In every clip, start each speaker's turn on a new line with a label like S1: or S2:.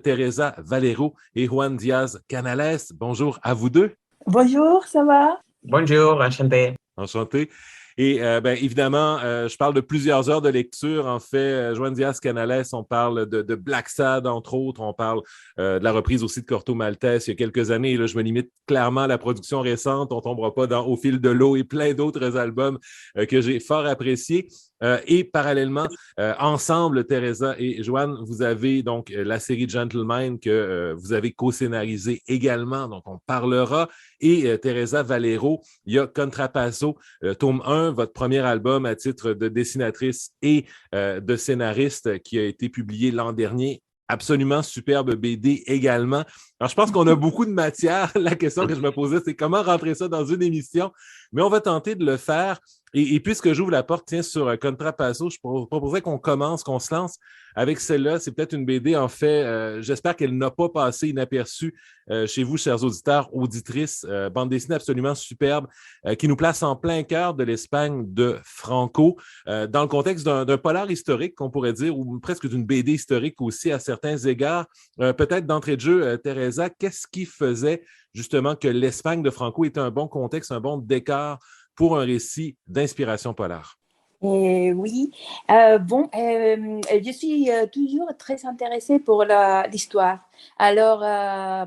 S1: Teresa Valero et Juan Diaz Canales. Bonjour à vous deux.
S2: Bonjour, ça va?
S3: Bonjour, enchanté.
S1: Enchanté. Et évidemment, je parle de plusieurs heures de lecture. En fait, Juan Diaz Canales, on parle de Black Sad, entre autres. On parle de la reprise aussi de Corto Maltese il y a quelques années. Et là, je me limite clairement à la production récente. On ne tombera pas Au fil de l'eau et plein d'autres albums que j'ai fort appréciés. Et parallèlement, ensemble, Teresa et Juan, vous avez donc la série Gentleman que vous avez co-scénarisée également, dont on parlera. Et Teresa Valero, il y a Contrapasso, tome 1, votre premier album à titre de dessinatrice et de scénariste qui a été publié l'an dernier. Absolument superbe BD également. Alors, je pense qu'on a beaucoup de matière. La question que je me posais, c'est comment rentrer ça dans une émission, mais on va tenter de le faire. Et puisque j'ouvre la porte, tiens, sur Contrapasso, je proposerais qu'on commence, qu'on se lance avec celle-là. C'est peut-être une BD, en fait, j'espère qu'elle n'a pas passé inaperçue chez vous, chers auditeurs, auditrices. Bande dessinée absolument superbe qui nous place en plein cœur de l'Espagne de Franco, dans le contexte d'un polar historique, qu'on pourrait dire, ou presque d'une BD historique aussi à certains égards. Peut-être d'entrée de jeu, Teresa, qu'est-ce qui faisait justement que l'Espagne de Franco était un bon contexte, un bon décor pour un récit d'inspiration polar?
S2: Oui, je suis toujours très intéressée pour l'histoire. Alors,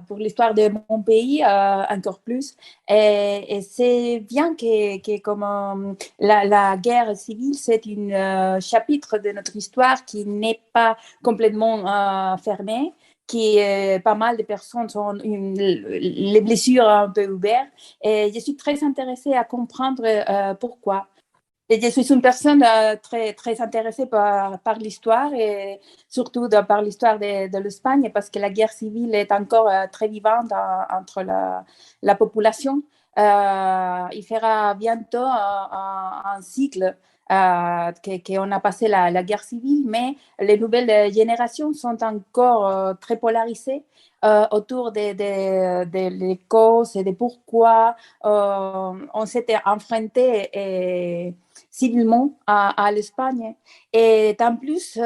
S2: pour l'histoire de mon pays, encore plus. Et c'est bien que comme la guerre civile, c'est un chapitre de notre histoire qui n'est pas complètement fermé, qui pas mal de personnes ont les blessures un peu ouvertes. Et je suis très intéressée à comprendre pourquoi. Et je suis une personne très intéressée par l'histoire et surtout par l'histoire de l'Espagne parce que la guerre civile est encore très vivante entre la population. Il fera bientôt un cycle qu'on a passé la guerre civile, mais les nouvelles générations sont encore très polarisées autour de les causes et de pourquoi on s'était enfronté civilement à l'Espagne. Et en plus,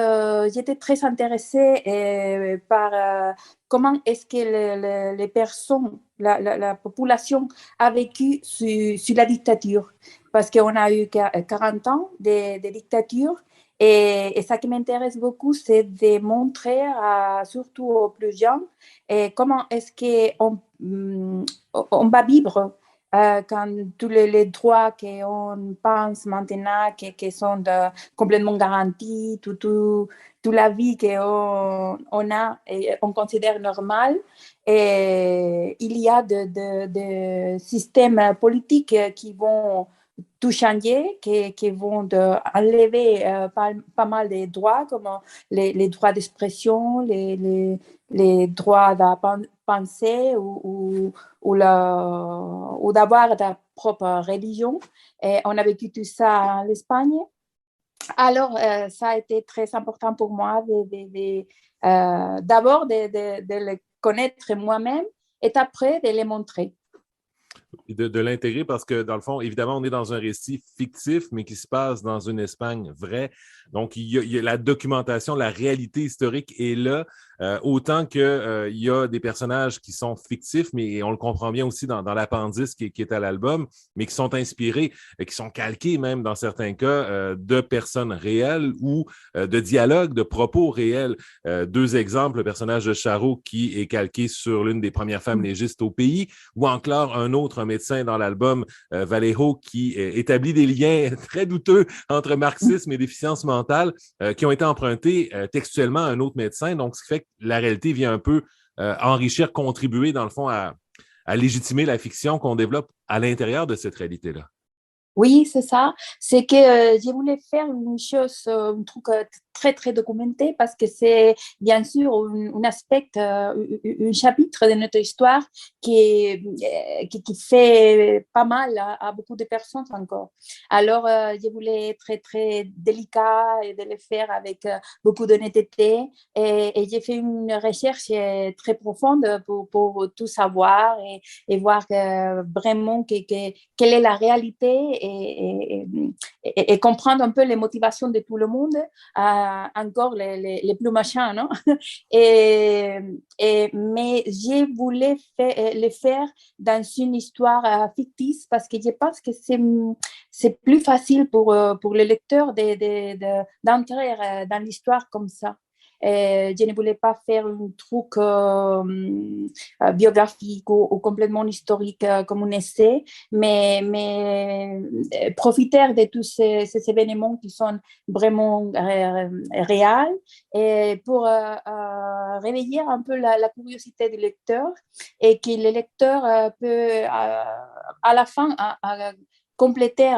S2: j'étais très intéressée par comment est-ce que les personnes, la population a vécu sur la dictature. Parce qu'on a eu 40 ans de dictature. Et ça qui m'intéresse beaucoup, c'est de montrer, surtout aux plus jeunes, comment est-ce on va vivre quand tous les droits qu'on pense maintenant qui sont complètement garantis, toute la vie qu'on a et on considère normale. Et il y a des systèmes politiques qui vont tout changer, qui vont enlever pas mal de droits, comme les droits d'expression, les droits de penser ou d'avoir ta propre religion. Et on a vécu tout ça en Espagne. Alors, ça a été très important pour moi d'abord de le connaître moi-même et après de les montrer.
S1: De l'intégrer parce que, dans le fond, évidemment, on est dans un récit fictif, mais qui se passe dans une Espagne vraie. Donc, il y a la documentation, la réalité historique est là, autant qu'il y a des personnages qui sont fictifs, mais on le comprend bien aussi dans l'appendice qui est à l'album, mais qui sont inspirés, qui sont calqués même dans certains cas de personnes réelles ou de dialogues, de propos réels. Deux exemples, le personnage de Charo qui est calqué sur l'une des premières femmes légistes au pays, ou encore un autre, un médecin dans l'album, Vallejo, qui établit des liens très douteux entre marxisme et déficience mentale qui ont été empruntés textuellement à un autre médecin. Donc, ce qui fait que la réalité vient un peu enrichir, contribuer, dans le fond, à légitimer la fiction qu'on développe à l'intérieur de cette réalité-là.
S2: Oui, c'est ça. C'est que je voulais faire une chose, un truc très documenté parce que c'est bien sûr un aspect, un chapitre de notre histoire qui fait pas mal à beaucoup de personnes encore. Alors, je voulais être très délicat et de le faire avec beaucoup d'honnêteté et j'ai fait une recherche très profonde pour tout savoir et voir vraiment quelle est la réalité et comprendre un peu les motivations de tout le monde encore les plus machins, non? Et, mais je voulais le faire dans une histoire fictive parce que je pense que c'est plus facile pour le lecteur d'entrer dans l'histoire comme ça. Je ne voulais pas faire un truc biographique ou complètement historique comme un essai, mais profiter de tous ces événements qui sont vraiment réels et pour réveiller un peu la curiosité du lecteur et que le lecteur peut à la fin compléter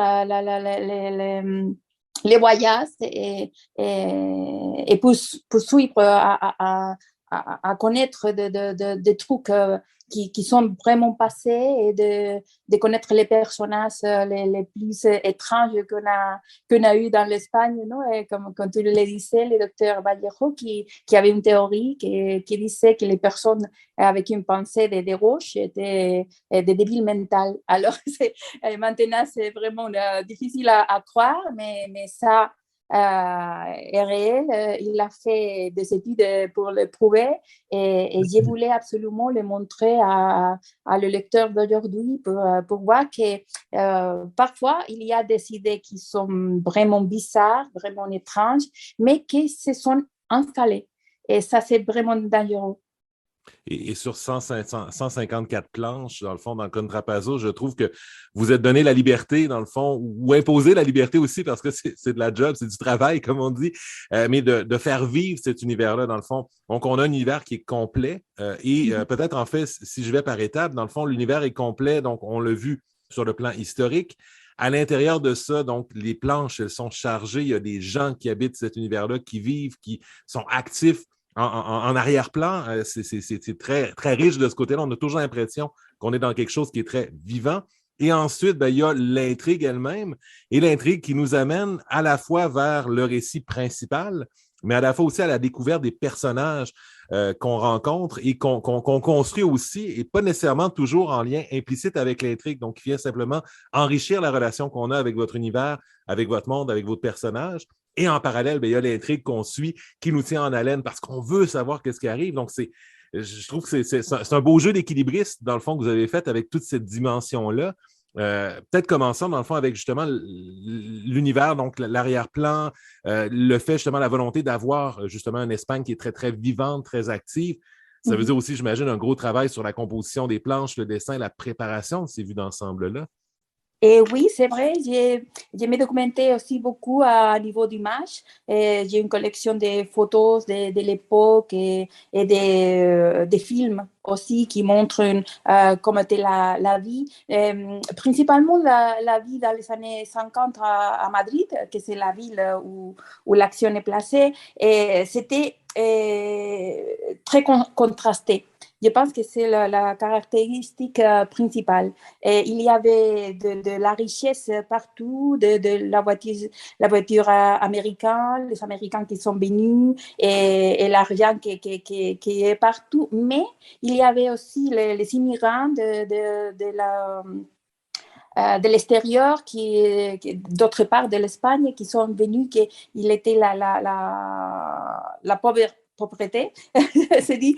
S2: les voyages et poursuivre à connaître des trucs qui sont vraiment passés et de connaître les personnages les plus étranges qu'on a eu dans l'Espagne, non? Et comme tu le disais, le docteur Vallejo qui avait une théorie qui disait que les personnes avec une pensée des roches étaient des débiles mentales. Alors, maintenant, c'est vraiment difficile à croire, mais ça est réel. Il a fait des études pour le prouver et je voulais absolument le montrer à le lecteur d'aujourd'hui pour voir que parfois il y a des idées qui sont vraiment bizarres, vraiment étranges, mais qui se sont installées. Et ça, c'est vraiment dangereux.
S1: Et sur 154 planches, dans le fond, dans le Contrapasso, je trouve que vous êtes donné la liberté, dans le fond, ou imposé la liberté aussi, parce que c'est de la job, c'est du travail, comme on dit, mais de faire vivre cet univers-là, dans le fond. Donc, on a un univers qui est complet et peut-être, en fait, si je vais par étapes, dans le fond, l'univers est complet, donc on l'a vu sur le plan historique. À l'intérieur de ça, donc, les planches, elles sont chargées. Il y a des gens qui habitent cet univers-là, qui vivent, qui sont actifs en arrière-plan. C'est très, très riche de ce côté-là. On a toujours l'impression qu'on est dans quelque chose qui est très vivant. Et ensuite, ben, il y a l'intrigue elle-même et l'intrigue qui nous amène à la fois vers le récit principal, mais à la fois aussi à la découverte des personnages qu'on rencontre et qu'on construit aussi, et pas nécessairement toujours en lien implicite avec l'intrigue, donc qui vient simplement enrichir la relation qu'on a avec votre univers, avec votre monde, avec votre personnage. Et en parallèle, bien, il y a l'intrigue qu'on suit qui nous tient en haleine parce qu'on veut savoir qu'est-ce qui arrive. Donc, je trouve que c'est un beau jeu d'équilibriste, dans le fond, que vous avez fait avec toute cette dimension-là. Peut-être commençons, dans le fond, avec justement l'univers, donc l'arrière-plan, le fait, justement, la volonté d'avoir, justement, une Espagne qui est très, très vivante, très active. Ça veut dire aussi, j'imagine, un gros travail sur la composition des planches, le dessin, la préparation de ces vues d'ensemble-là.
S2: Et oui, c'est vrai, je me documenté aussi beaucoup à niveau d'image. J'ai une collection de photos de l'époque et des films aussi qui montrent comment était la vie. Principalement la vie dans les années 50 à Madrid, que c'est la ville où l'action est placée. Et c'était très contrasté. Je pense que c'est la caractéristique principale. Et il y avait de la richesse partout, de la voiture américaine, les Américains qui sont venus et l'argent qui est partout. Mais il y avait aussi les immigrants de l'extérieur, d'autre part de l'Espagne, qui sont venus, qu'il était la pauvreté, c'est dit,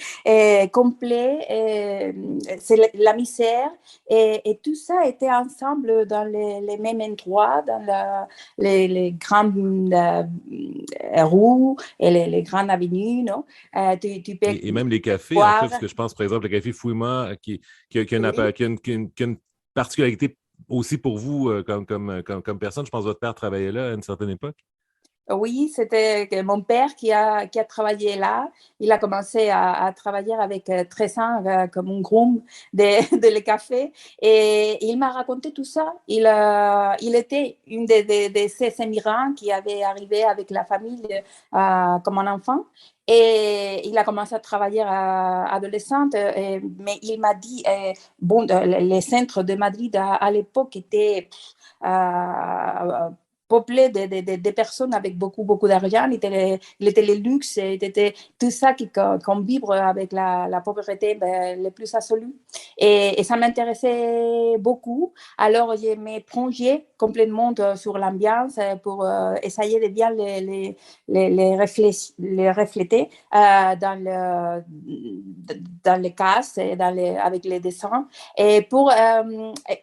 S2: complet, c'est la misère, et tout ça était ensemble dans les mêmes endroits, dans les grandes rues et les grandes avenues, non? Tu peux
S1: Et même les cafés, en fait,
S2: voir.
S1: parce que je pense, par exemple, le café Fouima,
S2: Oui.
S1: qui a une particularité aussi pour vous comme personne. Je pense que votre père travaillait là à une certaine époque.
S2: Oui, c'était mon père qui a travaillé là. Il a commencé à travailler avec 13 ans comme un groom de le café et il m'a raconté tout ça. Il était une de ces immigrants qui avait arrivé avec la famille comme un enfant et il a commencé à travailler adolescente. Mais il m'a dit, bon, les centres de Madrid à l'époque étaient peuplé de personnes avec beaucoup d'argent. Il était le luxe, il était tout ça qu'on vibre avec la pauvreté le plus absolu. Et ça m'intéressait beaucoup. Alors, je me plongeais complètement sur l'ambiance pour essayer de bien les refléter dans les cases, avec les dessins. Et pour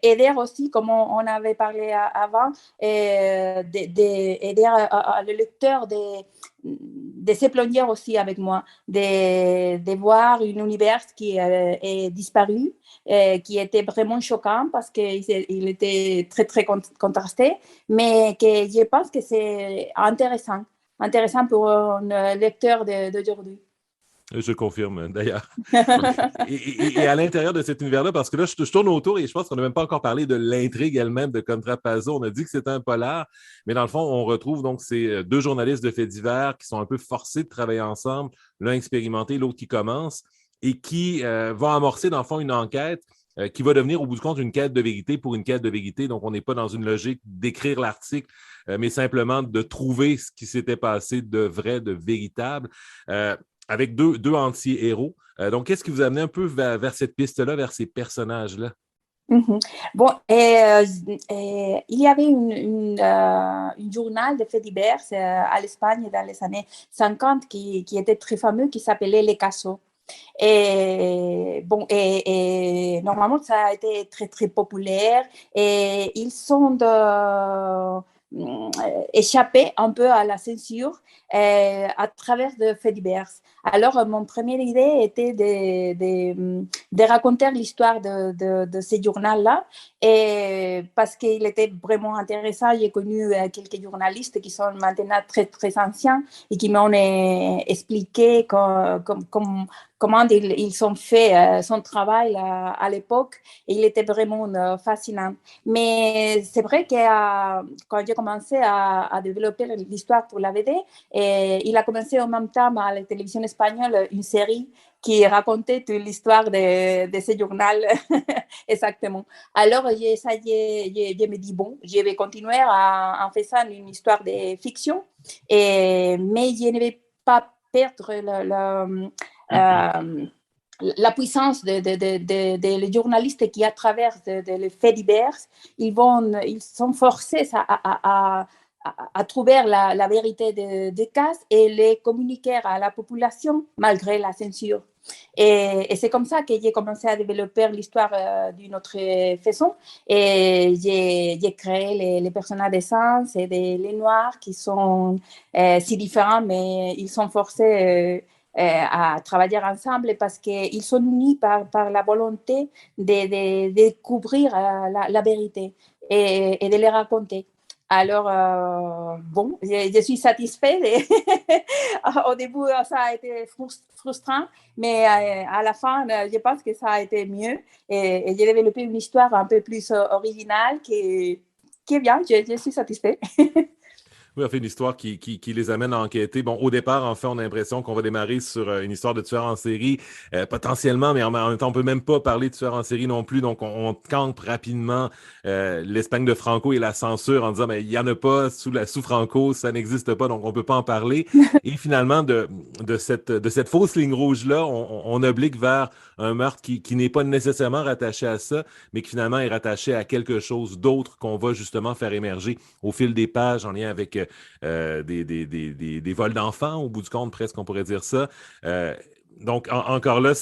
S2: aider aussi, comme on avait parlé avant, d'aider le lecteur de se plonger aussi avec moi, de voir un univers qui est disparu, qui était vraiment choquant parce qu'il était très contrasté, mais que je pense que c'est intéressant pour un lecteur d'aujourd'hui.
S1: Je confirme, d'ailleurs. Et à l'intérieur de cet univers-là, parce que là, je tourne autour et je pense qu'on n'a même pas encore parlé de l'intrigue elle-même de Contrapazzo. On a dit que c'était un polar, mais dans le fond, on retrouve donc ces deux journalistes de faits divers qui sont un peu forcés de travailler ensemble, l'un expérimenté, l'autre qui commence, et qui vont amorcer, dans le fond, une enquête qui va devenir, au bout du compte, une quête de vérité pour une quête de vérité. Donc, on n'est pas dans une logique d'écrire l'article, mais simplement de trouver ce qui s'était passé de vrai, de véritable. Avec deux anti-héros. Donc, qu'est-ce qui vous a amené un peu vers cette piste-là, vers ces personnages-là?
S2: Mm-hmm. Bon, il y avait une journal de faits divers à l'Espagne dans les années 50 qui était très fameux, qui s'appelait Les Casos. Et bon, et normalement, ça a été très populaire et ils sont échappés un peu à la censure à travers de faits divers. Alors, mon première idée était de raconter l'histoire de ce journal-là, et parce qu'il était vraiment intéressant. J'ai connu quelques journalistes qui sont maintenant très anciens et qui m'ont expliqué comment ils ont fait son travail à l'époque, et il était vraiment fascinant. Mais c'est vrai que quand j'ai commencé à développer l'histoire pour la BD, il a commencé en même temps à la télévision espagnole une série qui racontait toute l'histoire de ce journal exactement. Alors, je me dis, bon, je vais continuer en faisant une histoire de fiction, mais je ne vais pas perdre la puissance des journalistes qui, à travers les faits divers, ils sont forcés à trouver la vérité des cas et les communiquer à la population malgré la censure. Et c'est comme ça que j'ai commencé à développer l'histoire d'une autre façon. Et j'ai créé les personnages d'essence et les noirs qui sont si différents, mais ils sont forcés à travailler ensemble parce qu'ils sont unis par la volonté de découvrir la vérité et de les raconter. Alors, bon, je suis satisfaite. Au début, ça a été frustrant, mais à la fin, je pense que ça a été mieux. Et j'ai développé une histoire un peu plus originale qui est bien. Je suis satisfaite.
S1: Oui, on fait une histoire qui les amène à enquêter. Bon, au départ, en fait, on a l'impression qu'on va démarrer sur une histoire de tueur en série, potentiellement, mais en même temps, on peut même pas parler de tueur en série non plus. Donc, on campe rapidement l'Espagne de Franco et la censure en disant, mais il y en a pas sous Franco, ça n'existe pas, donc on peut pas en parler. Et finalement, de cette fausse ligne rouge-là, on oblique vers un meurtre qui n'est pas nécessairement rattaché à ça, mais qui finalement est rattaché à quelque chose d'autre qu'on va justement faire émerger au fil des pages en lien avec des vols d'enfants, au bout du compte, presque, on pourrait dire ça. Donc, encore là,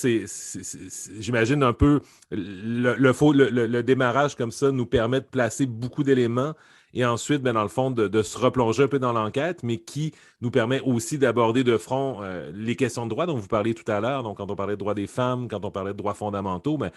S1: j'imagine un peu le démarrage comme ça nous permet de placer beaucoup d'éléments et ensuite, ben, dans le fond, de se replonger un peu dans l'enquête, mais qui nous permet aussi d'aborder de front les questions de droit dont vous parliez tout à l'heure. Donc, quand on parlait de droits des femmes, quand on parlait de droits fondamentaux, ben,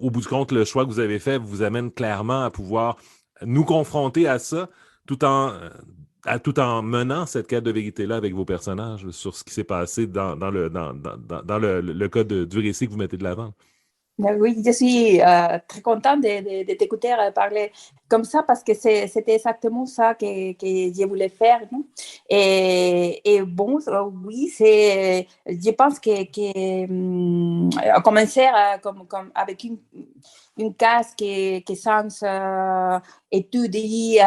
S1: au bout du compte, le choix que vous avez fait vous amène clairement à pouvoir nous confronter à ça tout en menant cette quête de vérité-là avec vos personnages sur ce qui s'est passé dans le cas du récit que vous mettez de l'avant.
S2: Oui, je suis très contente de t'écouter parler comme ça parce que c'était exactement ça que je voulais faire. Non? Et bon, oui, je pense que commencer comme avec une case qui sans étudier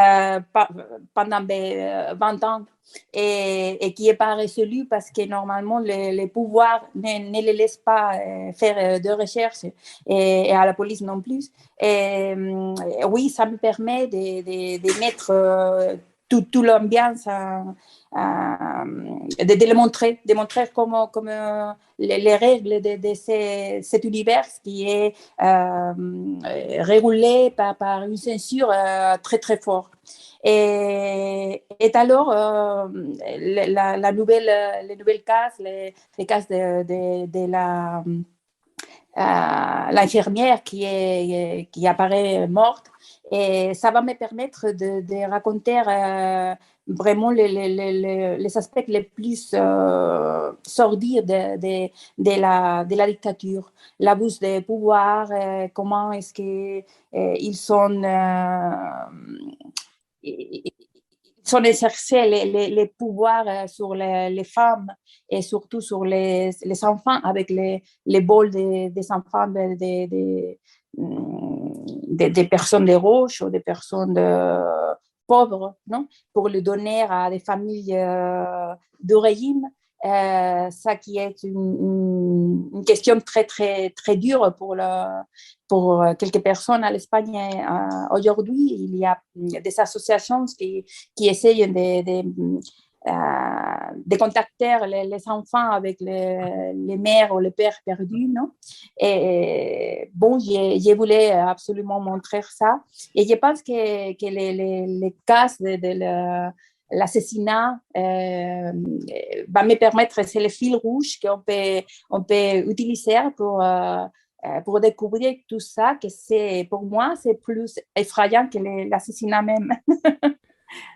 S2: pendant 20 ans et qui n'est pas résolue parce que normalement les pouvoirs ne les laissent pas faire de recherche et à la police non plus. Oui, ça me permet de mettre toute l'ambiance de le montrer, de montrer comment les règles de cet univers qui est régulé par une censure très très forte. Et alors, les nouvelles cases, les cases de l'infirmière qui apparaît morte. Et ça va me permettre de raconter vraiment les aspects les plus sordides de la dictature, l'abus de pouvoir, comment est-ce qu'ils sont exercer les pouvoirs sur les femmes et surtout sur les enfants avec les bols des enfants des personnes de roches ou des personnes pauvres, non? Pour le donner à des familles de régime. Ça qui est une question très, très, très dure pour quelques personnes à l'Espagne aujourd'hui. Il y a des associations qui essayent de contacter les enfants avec les mères ou les pères perdus, non? Et bon, je voulais absolument montrer ça. Et je pense que les cas de l'assassinat va me permettre, c'est le fil rouge on peut utiliser pour découvrir tout ça, que pour moi, c'est plus effrayant que l'assassinat même.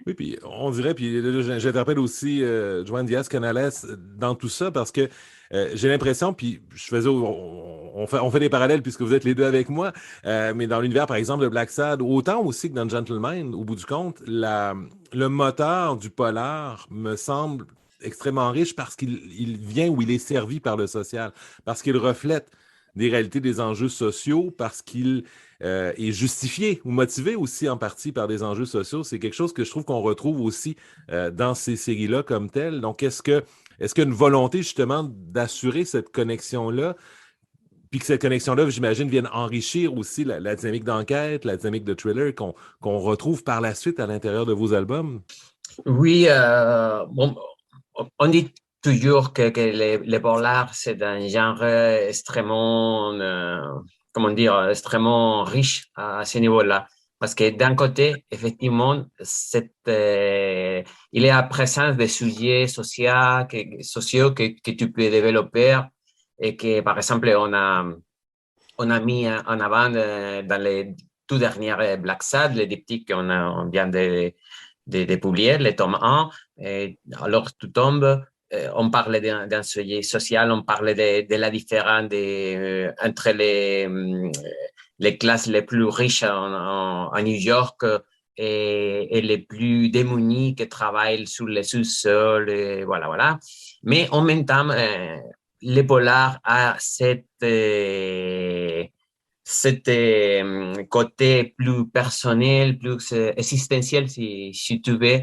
S1: Oui, puis on dirait, puis là, j'interpelle aussi Joan Diaz Canales dans tout ça parce que j'ai l'impression, puis je faisais, on fait des parallèles puisque vous êtes les deux avec moi, mais dans l'univers, par exemple, de Black Sad, autant aussi que dans Gentleman, au bout du compte, le moteur du polar me semble extrêmement riche parce qu'il vient ou il est servi par le social, parce qu'il reflète des réalités, des enjeux sociaux, parce qu'il est justifié ou motivé aussi en partie par des enjeux sociaux. C'est quelque chose que je trouve qu'on retrouve aussi dans ces séries-là comme telles. Donc, est-ce qu'il y a une volonté justement d'assurer cette connexion-là, puis que cette connexion-là, j'imagine, vienne enrichir aussi la dynamique d'enquête, la dynamique de thriller qu'on retrouve par la suite à l'intérieur de vos albums?
S3: Oui, bon, on dit toujours que les polars, c'est un genre extrêmement, comment dire, extrêmement riche à ce niveau-là. Parce que d'un côté, effectivement, il est à présence des sujets sociaux que tu peux développer et que, par exemple, on a mis en avant dans les tout derniers Black Sad, les diptyques on vient de publier, les tomes 1. Et alors, tout tombe, on parlait d'un sujet social, on parlait de la différence entre les classes les plus riches à New York et les plus démunies qui travaillent sur les sous-sols, et voilà, voilà. Mais en même temps, les polars a cet côté plus personnel, plus existentiel, si tu veux,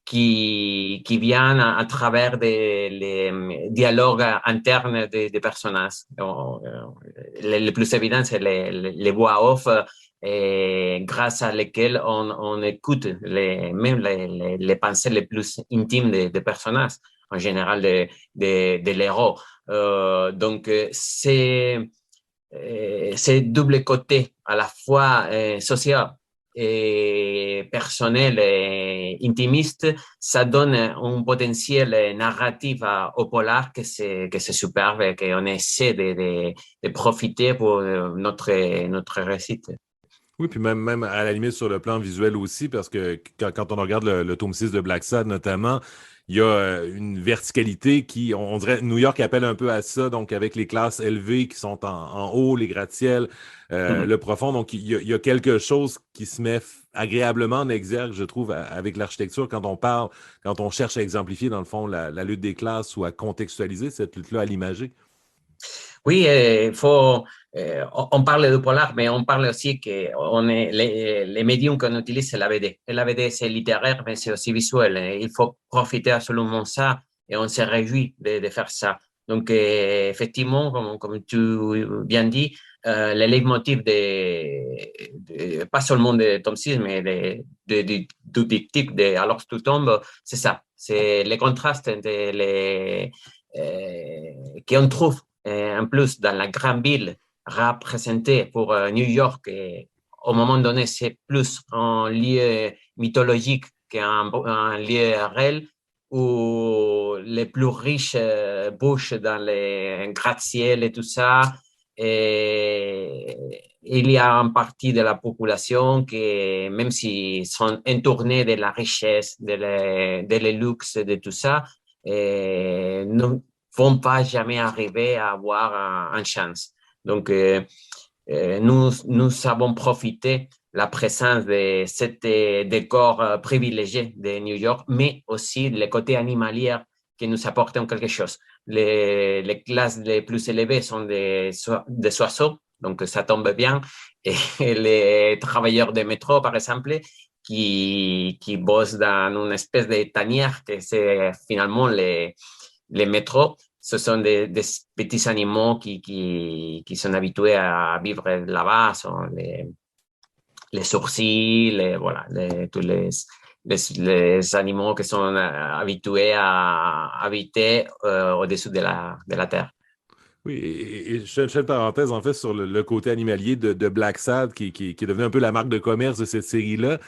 S3: qui vient à travers les dialogues internes des personnages. Le plus évident, c'est les voix off, grâce à lesquelles on écoute même les pensées les plus intimes des personnages, en général de l'héros. Donc, c'est double côté, à la fois social et personnel et intimiste, ça donne un potentiel narratif au polar que c'est superbe et qu'on essaie de profiter pour notre récit.
S1: Oui, puis même à la limite sur le plan visuel aussi, parce que quand on regarde le tome 6 de Black Sad notamment, il y a une verticalité qui, on dirait, New York appelle un peu à ça, donc avec les classes élevées qui sont en haut, les gratte-ciels, le profond. Donc, il y a quelque chose qui se met agréablement en exergue, je trouve, avec l'architecture quand on parle, quand on cherche à exemplifier, dans le fond, la lutte des classes ou à contextualiser cette lutte-là à l'imager.
S3: Oui, on parle de polar, mais on parle aussi que les médiums qu'on utilise, c'est la BD. Et la BD, c'est littéraire, mais c'est aussi visuel. Et il faut profiter absolument de ça et on se réjouit de faire ça. Donc, effectivement, comme tu viens dit, les leitmotifs pas seulement de Tom Six, mais du diptyque de Alors tout tombe, c'est ça. C'est les contrastes qu'on trouve en plus dans la grande ville représenté pour New York, et au moment donné, c'est plus un lieu mythologique qu'un lieu réel, où les plus riches bouchent dans les gratte-ciel et tout ça. Et il y a une partie de la population qui, même s'ils sont entournés de la richesse, de luxe, de tout ça, ne vont pas jamais arriver à avoir une chance. Donc, nous avons profité la présence de cet décor privilégié de New York, mais aussi le côté animalier qui nous apporte quelque chose. Les classes les plus élevées sont des oiseaux, donc ça tombe bien. Et les travailleurs de métro, par exemple, qui bossent dans une espèce de tanière, que c'est finalement les métros, ce sont des petits animaux qui sont habitués à vivre là-bas, sont les sourcils, voilà, tous les animaux qui sont habitués à habiter au-dessus de la terre.
S1: Oui, et je fais une parenthèse en fait sur le côté animalier de Black Sad qui est devenu un peu la marque de commerce de cette série-là.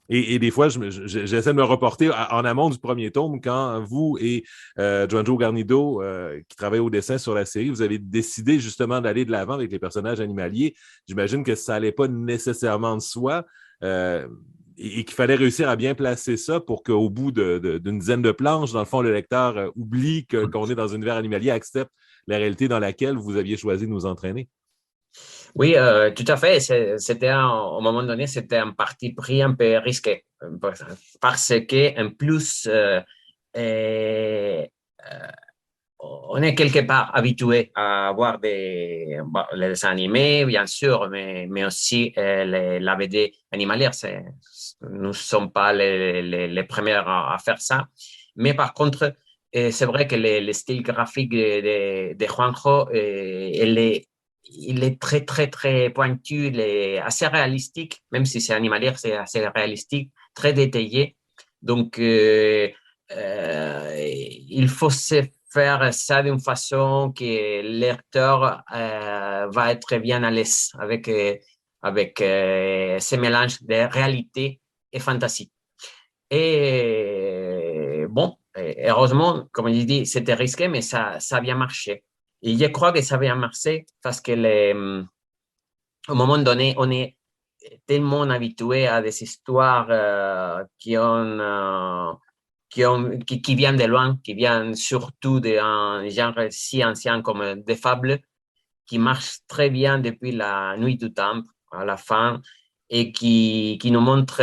S1: Et des fois, j'essaie de me reporter en amont du premier tome quand vous et Joanjo Garnido, qui travaille au dessin sur la série, vous avez décidé justement d'aller de l'avant avec les personnages animaliers. J'imagine que ça n'allait pas nécessairement de soi et qu'il fallait réussir à bien placer ça pour qu'au bout d'une dizaine de planches, dans le fond, le lecteur oublie qu'on est dans un univers animalier, accepte la réalité dans laquelle vous aviez choisi de nous entraîner.
S3: Oui, tout à fait. C'était au moment donné, c'était un parti pris un peu risqué parce que en plus, on est quelque part habitué à voir les dessins animés, bien sûr, mais aussi la BD animalière. Nous ne sommes pas les premiers à faire ça. Mais par contre, c'est vrai que le style graphique de Juanjo, il est très, très, très pointu, il est assez réalistique, même si c'est animalière, c'est assez réalistique, très détaillé. Donc, il faut se faire ça d'une façon que le lecteur va être bien à l'aise avec ce mélange de réalité et fantasy. Et bon, heureusement, comme je dis, c'était risqué, mais ça a bien marché. Et je crois que ça a bien marché parce que au moment donné, on est tellement habitué à des histoires qui viennent de loin, qui viennent surtout d'un genre si ancien comme des fables, qui marchent très bien depuis la nuit du temps à la fin et qui nous montrent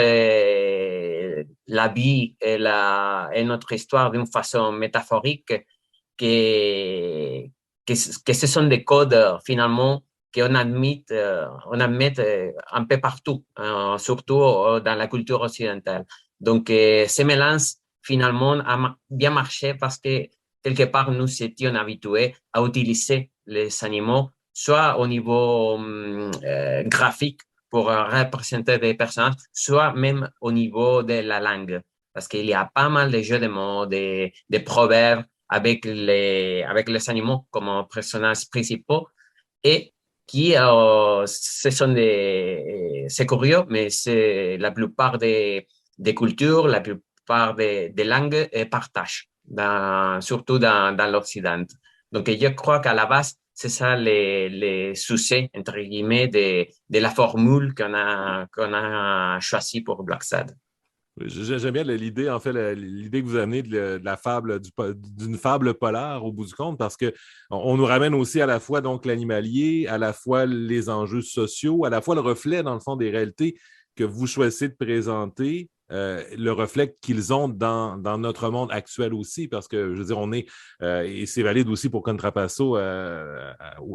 S3: la vie et notre histoire d'une façon métaphorique, que, que ce sont des codes finalement qu'on admet un peu partout, surtout dans la culture occidentale. Donc, ce mélange finalement a bien marché parce que quelque part nous étions habitués à utiliser les animaux, soit au niveau graphique pour représenter des personnages, soit même au niveau de la langue. Parce qu'il y a pas mal de jeux de mots, des proverbes avec les animaux comme personnages principaux et qui, c'est curieux, mais c'est la plupart des cultures, la plupart des langues partagent, surtout dans l'Occident. Donc, je crois qu'à la base, c'est ça les succès, entre guillemets, de la formule qu'on a choisie pour Black Sad.
S1: J'aime bien l'idée, en fait, l'idée que vous amenez de la fable, d'une fable polaire au bout du compte, parce qu'on nous ramène aussi à la fois donc l'animalier, à la fois les enjeux sociaux, à la fois le reflet, dans le fond, des réalités que vous choisissez de présenter le reflet qu'ils ont dans notre monde actuel aussi, parce que, je veux dire, on est, et c'est valide aussi pour Contrapasso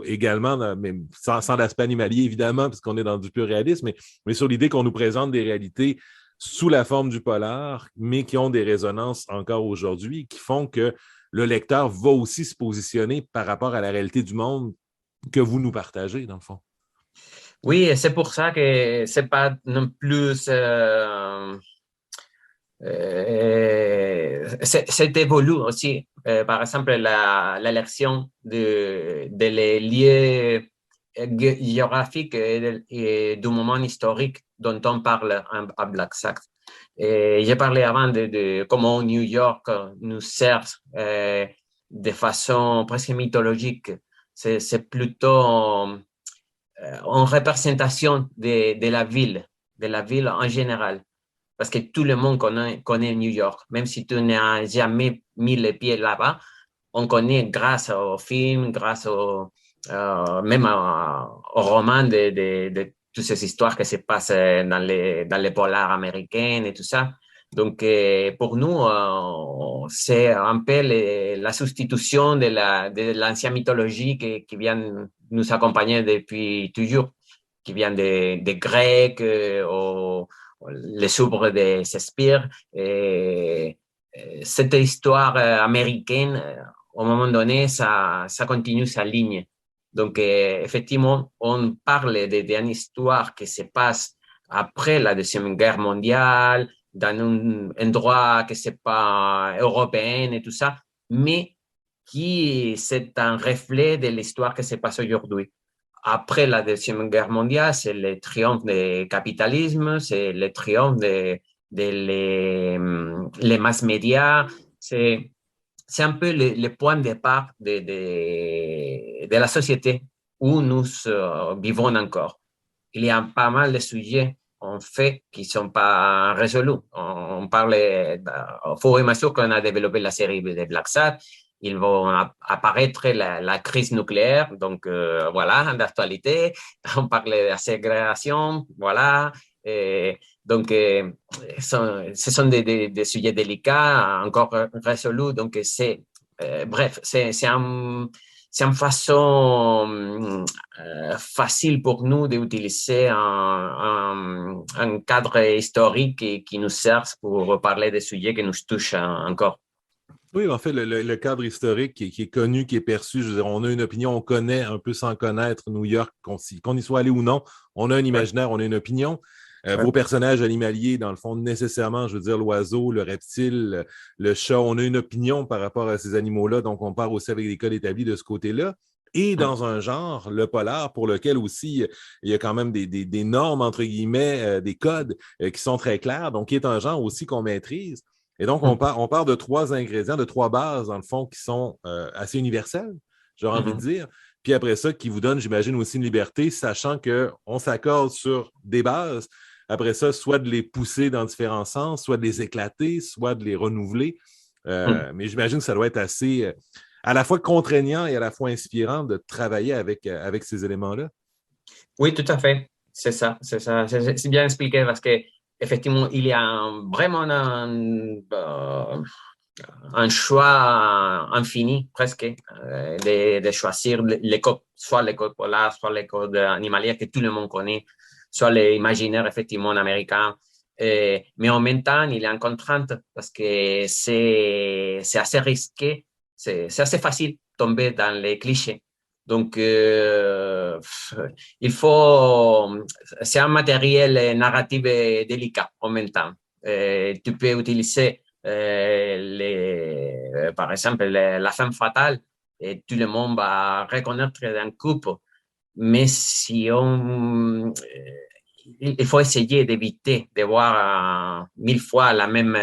S1: également, mais sans l'aspect animalier, évidemment, parce qu'on est dans du pur réalisme, mais sur l'idée qu'on nous présente des réalités sous la forme du polar, mais qui ont des résonances encore aujourd'hui, qui font que le lecteur va aussi se positionner par rapport à la réalité du monde que vous nous partagez, dans le fond.
S3: Oui, et c'est pour ça que c'est pas non plus c'est évolue aussi. Par exemple, l'élection des lieux géographiques et du moment historique dont on parle à Black Sack. J'ai parlé avant de comment New York nous sert de façon presque mythologique. C'est plutôt en représentation de la ville en général. Parce que tout le monde connaît New York. Même si tu n'as jamais mis les pieds là-bas, on connaît grâce aux films, grâce même aux romans de toutes ces histoires qui se passent dans les polars américains et tout ça. Donc, pour nous, c'est un peu la substitution de l'ancienne mythologie qui vient nous accompagner depuis toujours, qui vient des Grecs, les ouvres de Shakespeare. Cette histoire américaine, au moment donné, ça continue sa ligne. Donc, effectivement, on parle d'une histoire qui se passe après la Deuxième Guerre mondiale, dans un endroit que c'est pas européen et tout ça, mais qui c'est un reflet de l'histoire qui se passe aujourd'hui. Après la Deuxième Guerre mondiale, c'est le triomphe du capitalisme, c'est le triomphe les mass médias, c'est un peu le point de départ de la société où nous vivons encore. Il y a pas mal de sujets, en fait, qui ne sont pas résolus. On parle, au fur et à mesure qu'on a développé la série de Black Sat, ils vont apparaître la crise nucléaire, donc voilà, d'actualité. On parle de la ségrégation, voilà. Et donc, ce sont des sujets délicats, encore résolus. Donc, bref, c'est une façon facile pour nous d'utiliser un cadre historique qui nous sert pour parler des sujets qui nous touchent encore.
S1: Oui, en fait, le cadre historique qui est connu, qui est perçu, je veux dire, on a une opinion, on connaît un peu sans connaître New York, qu'on y soit allé ou non, on a un imaginaire, on a une opinion. Vos personnages animaliers, dans le fond, nécessairement, je veux dire, l'oiseau, le reptile, le chat, on a une opinion par rapport à ces animaux-là, donc on part aussi avec des codes établis de ce côté-là. Et dans un genre, le polar, pour lequel aussi il y a quand même des normes, entre guillemets, des codes qui sont très clairs, donc qui est un genre aussi qu'on maîtrise. Et donc, on part de trois ingrédients, de trois bases, dans le fond, qui sont assez universelles, j'aurais envie de dire. Puis après ça, qui vous donne, j'imagine, aussi une liberté, sachant qu'on s'accorde sur des bases. Après ça, soit de les pousser dans différents sens, soit de les éclater, soit de les renouveler. Mais j'imagine que ça doit être assez, à la fois contraignant et à la fois inspirant de travailler avec ces éléments-là.
S3: Oui, tout à fait. C'est ça, c'est ça. C'est bien expliqué parce que effectivement, il y a vraiment un choix infini presque de choisir les codes, soit les codes polaires, soit les codes animaliers que tout le monde connaît, soit les imaginaires effectivement américains. Mais en même temps, il y a une contrainte parce que c'est assez risqué, c'est assez facile de tomber dans les clichés. Donc, il faut, c'est un matériel narratif délicat en même temps. Tu peux utiliser par exemple la femme fatale et tout le monde va reconnaître d'un coup, mais si il faut essayer d'éviter de voir 1000 fois la même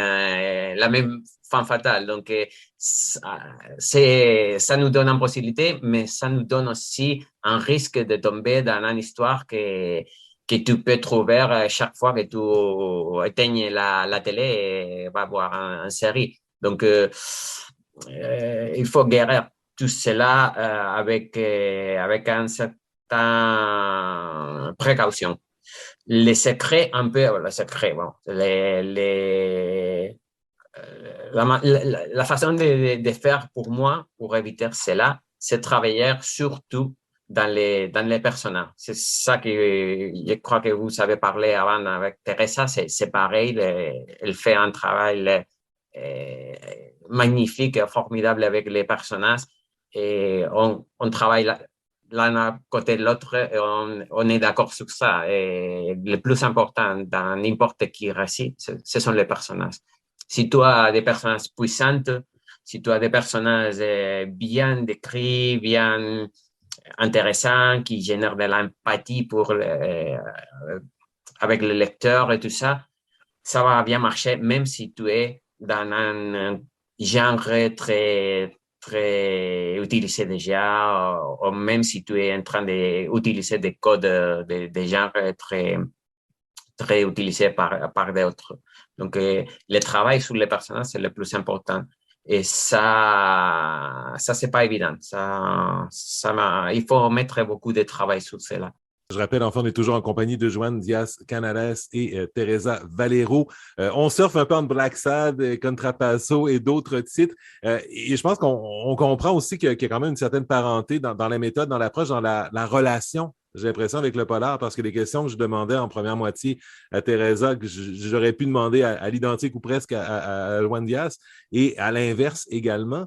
S3: femme fatale. Donc, ça nous donne une possibilité, mais ça nous donne aussi un risque de tomber dans une histoire que tu peux trouver chaque fois que tu éteignes la télé et vas voir une série. Donc, il faut guérir tout cela avec un certain précaution. les secrets, un peu, les secrets, bon, la façon de faire pour moi, pour éviter cela, c'est travailler surtout dans les personnages. C'est ça que je crois que vous avez parlé avant avec Teresa, c'est pareil, elle fait un travail magnifique, formidable avec les personnages et on travaille l'un à côté de l'autre et on est d'accord sur ça. Et le plus important dans n'importe qui récit, ce sont les personnages. Si tu as des personnages puissantes, si tu as des personnages bien décrits, bien intéressants, qui génèrent de l'empathie avec le lecteur et tout ça, ça va bien marcher, même si tu es dans un genre très utilisé déjà, ou même si tu es en train d'utiliser des codes de genre très utilisés par d'autres. Donc, le travail sur les personnages, c'est le plus important. Et ça c'est pas évident. Il faut mettre beaucoup de travail sur cela.
S1: Je rappelle, enfin, on est toujours en compagnie de Joan Diaz Canales et Teresa Valero. On surfe un peu entre Black Sad, Contrapasso et d'autres titres. Et je pense qu'on comprend aussi qu'il y a quand même une certaine parenté dans la méthode, dans l'approche, dans la relation, j'ai l'impression, avec le polar, parce que les questions que je demandais en première moitié à Teresa, que j'aurais pu demander à l'identique ou presque à Joan Diaz, et à l'inverse également.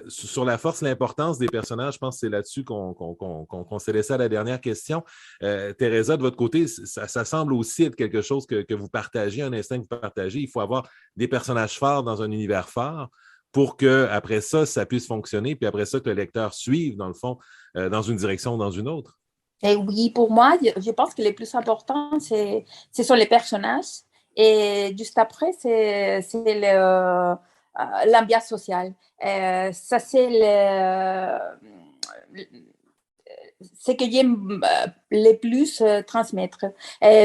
S1: Sur la force, l'importance des personnages, je pense que c'est là-dessus qu'on s'est laissé à la dernière question. Teresa, de votre côté, ça semble aussi être quelque chose que vous partagez, un instinct que vous partagez. Il faut avoir des personnages forts dans un univers fort pour que après ça puisse fonctionner, puis après ça, que le lecteur suive, dans le fond, dans une direction ou dans une autre.
S2: Et oui, pour moi, je pense que le plus important, ce sont les personnages. Et juste après, c'est l'ambiance sociale. Ça, c'est ce que j'aime le plus transmettre.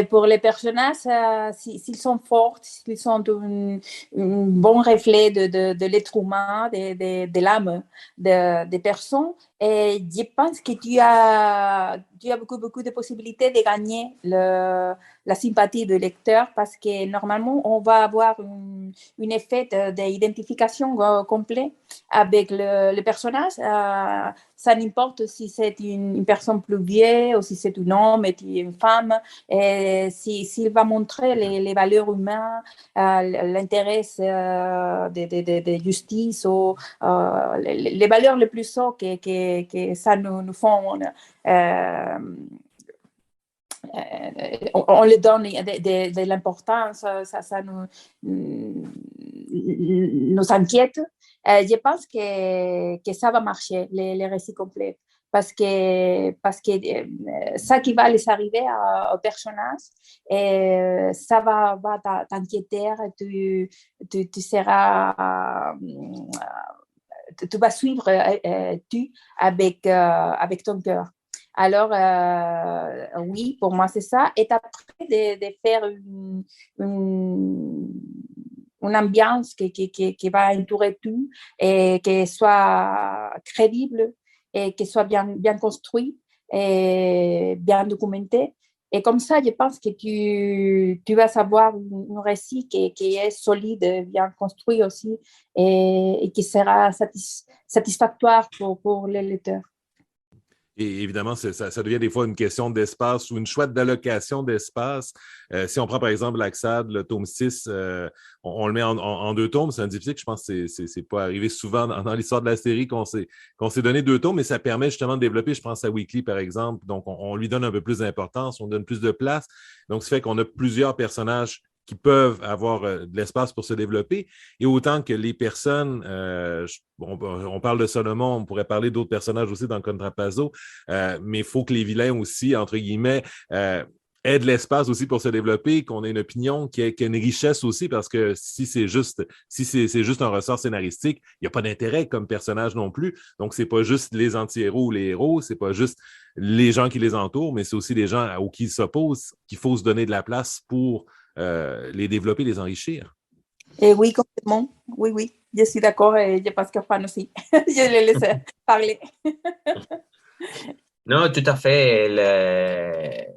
S2: Pour les personnages, s'ils sont forts, s'ils sont un bon reflet de l'être humain, de l'âme des personnes, et je pense que tu as beaucoup de possibilités de gagner la sympathie du lecteur parce que normalement, on va avoir un effet d'identification complet avec le personnage. Ça n'importe si c'est une personne plus vieille ou si c'est un homme et une femme. S'il va montrer les valeurs humaines, l'intérêt de justice ou les valeurs les plus hautes que ça nous font. On lui donne de l'importance, ça nous inquiète. Je pense que ça va marcher, les récits complets, parce que ça qui va les arriver aux personnages, ça va t'inquiéter, tu seras... tu vas suivre avec ton cœur. Alors, oui, pour moi, c'est ça. Et après, de faire une ambiance qui va entourer tout et qui soit crédible et qui soit bien construit et bien documenté. Et comme ça, je pense que tu vas savoir un récit qui est solide, bien construit aussi et qui sera satisfactoire pour les lecteurs.
S1: Et évidemment, ça devient des fois une question d'espace ou une chouette d'allocation d'espace. Si on prend par exemple l'Axad, le tome 6, on le met en deux tomes. C'est un difficile, je pense que c'est pas arrivé souvent dans l'histoire de la série qu'on s'est donné deux tomes, mais ça permet justement de développer, je pense à Weekly par exemple. Donc, on lui donne un peu plus d'importance, on donne plus de place. Donc, ça fait qu'on a plusieurs personnages qui peuvent avoir de l'espace pour se développer. Et autant que les personnes, on parle de Solomon, on pourrait parler d'autres personnages aussi dans Contrapasso, mais il faut que les vilains aussi, entre guillemets, aient de l'espace aussi pour se développer, qu'on ait une opinion, qui ait une richesse aussi, parce que si c'est juste un ressort scénaristique, il n'y a pas d'intérêt comme personnage non plus. Donc, c'est pas juste les anti-héros ou les héros, c'est pas juste les gens qui les entourent, mais c'est aussi les gens auxquels ils s'opposent qu'il faut se donner de la place pour les développer, les enrichir.
S2: Et oui, complètement. Oui, je suis d'accord et je pense que Juan aussi. Je le laisse parler.
S3: Non, tout à fait.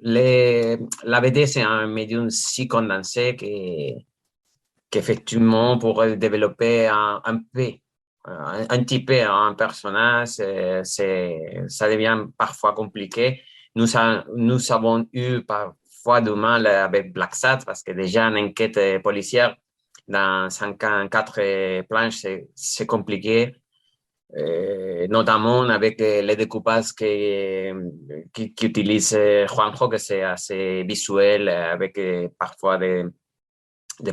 S3: la BD, c'est un médium si condensé qu'effectivement, pour développer un petit peu un personnage, ça devient parfois compliqué. Nous avons eu parfois du mal avec Black Sat parce que déjà une enquête policière dans 54 planches, c'est compliqué. Notamment avec les découpages qu'utilise Juanjo, que c'est assez visuel, avec parfois des